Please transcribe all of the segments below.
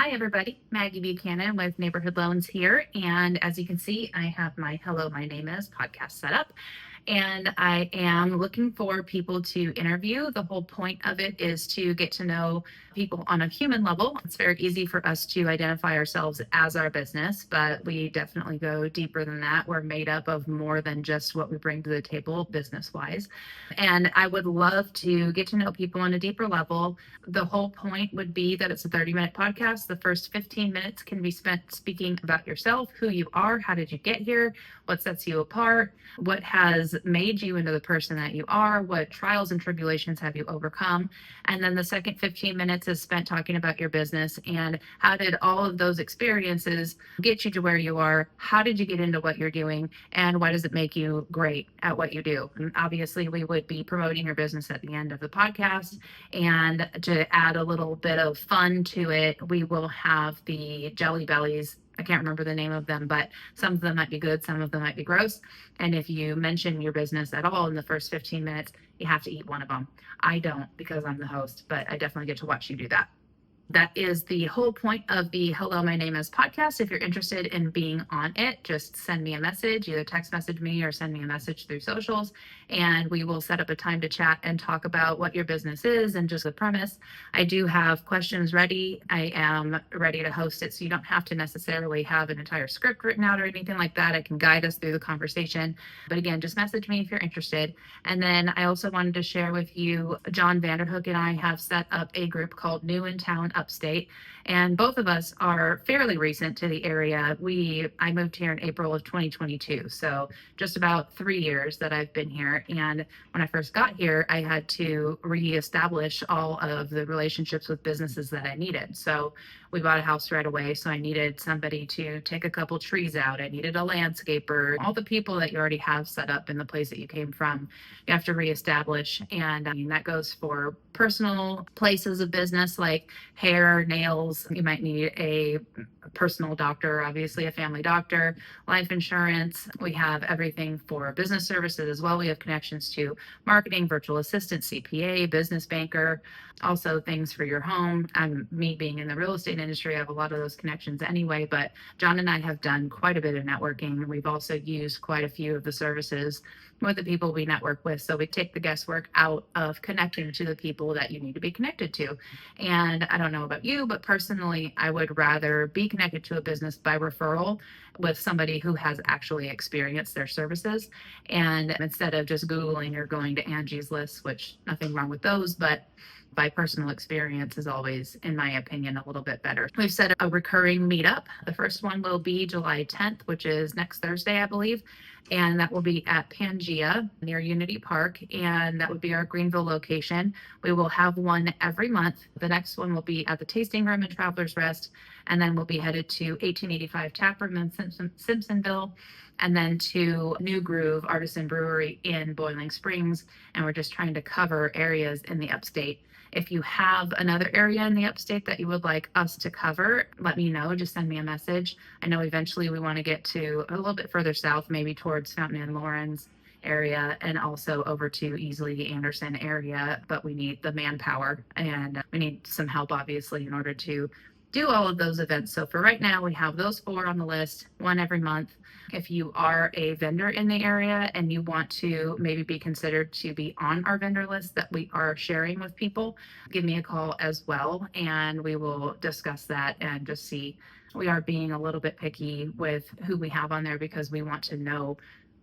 Hi, everybody. Maggie Buchanan with Neighborhood Loans here. And as you can see, I have my Hello, My Name Is podcast set up. And I am looking for people to interview. The whole point of it is to get to know people on a human level. It's very easy for us to identify ourselves as our business, but we definitely go deeper than that. We're made up of more than just what we bring to the table business wise. And I would love to get to know people on a deeper level. The whole point would be that it's a 30-minute podcast. The first 15 minutes can be spent speaking about yourself, who you are, how did you get here, what sets you apart, what has made you into the person that you are, what trials and tribulations have you overcome. And then the second 15 minutes is spent talking about your business and how did all of those experiences get you to where you are, how did you get into what you're doing, and why does it make you great at what you do. And obviously we would be promoting your business at the end of the podcast, and to add a little bit of fun to it, we will have the Jelly Bellies. I can't remember the name of them, but some of them might be good, some of them might be gross. And if you mention your business at all in the first 15 minutes, you have to eat one of them. I don't, because I'm the host, but I definitely get to watch you do that. That is the whole point of the Hello, My Name Is podcast. If you're interested in being on it, just send me a message, either text message me or send me a message through socials, and we will set up a time to chat and talk about what your business is and just the premise. I do have questions ready. I am ready to host it, so you don't have to necessarily have an entire script written out or anything like that. I can guide us through the conversation. But again, just message me if you're interested. And then I also wanted to share with you, John Vanderhook and I have set up a group called New in Town Upstate, and both of us are fairly recent to the area. I moved here in April of 2022, so just about 3 years that I've been here. And when I first got here, I had to reestablish all of the relationships with businesses that I needed. So we bought a house right away, so I needed somebody to take a couple trees out. I needed a landscaper. All the people that you already have set up in the place that you came from, you have to reestablish. And I mean, that goes for personal places of business like hair, nails. You might need a personal doctor, obviously a family doctor, life insurance. We have everything for business services as well. We have connections to marketing, virtual assistant, CPA, business banker, also things for your home. Me being in the real estate industry, I have a lot of those connections anyway, but John and I have done quite a bit of networking. We've also used quite a few of the services with the people we network with. So we take the guesswork out of connecting to the people that you need to be connected to. And I don't know about you, but personally, I would rather be connected to a business by referral with somebody who has actually experienced their services. And instead of just Googling or going to Angie's List, which nothing wrong with those, but by personal experience is always, in my opinion, a little bit better. We've set a recurring meetup. The first one will be July 10th, which is next Thursday, I believe. And that will be at Pangea near Unity Park. And that would be our Greenville location. We will have one every month. The next one will be at the Tasting Room in Travelers Rest. And then we'll be headed to 1885 Taproom in Simpsonville. And then to New Groove Artisan Brewery in Boiling Springs. And we're just trying to cover areas in the upstate. If you have another area in the upstate that you would like us to cover, let me know. Just send me a message. I know eventually we want to get to a little bit further south, maybe towards Fountain and Lawrence area, and also over to Easley Anderson area, but we need the manpower and we need some help, obviously, in order to do all of those events. So for right now, we have those 4 on the list, one every month. If you are a vendor in the area and you want to maybe be considered to be on our vendor list that we are sharing with people, give me a call as well, and we will discuss that and just see. We are being a little bit picky with who we have on there because we want to know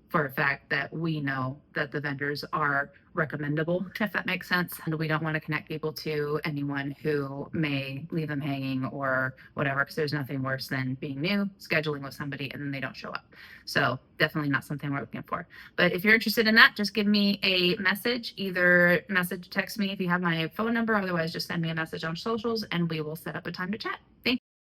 for a fact that we know that the vendors are recommendable, if that makes sense. And we don't want to connect people to anyone who may leave them hanging or whatever, because there's nothing worse than being new, scheduling with somebody, and then they don't show up. So definitely not something we're looking for. But if you're interested in that, just give me a message, either text me if you have my phone number, otherwise just send me a message on socials and we will set up a time to chat. Thank you.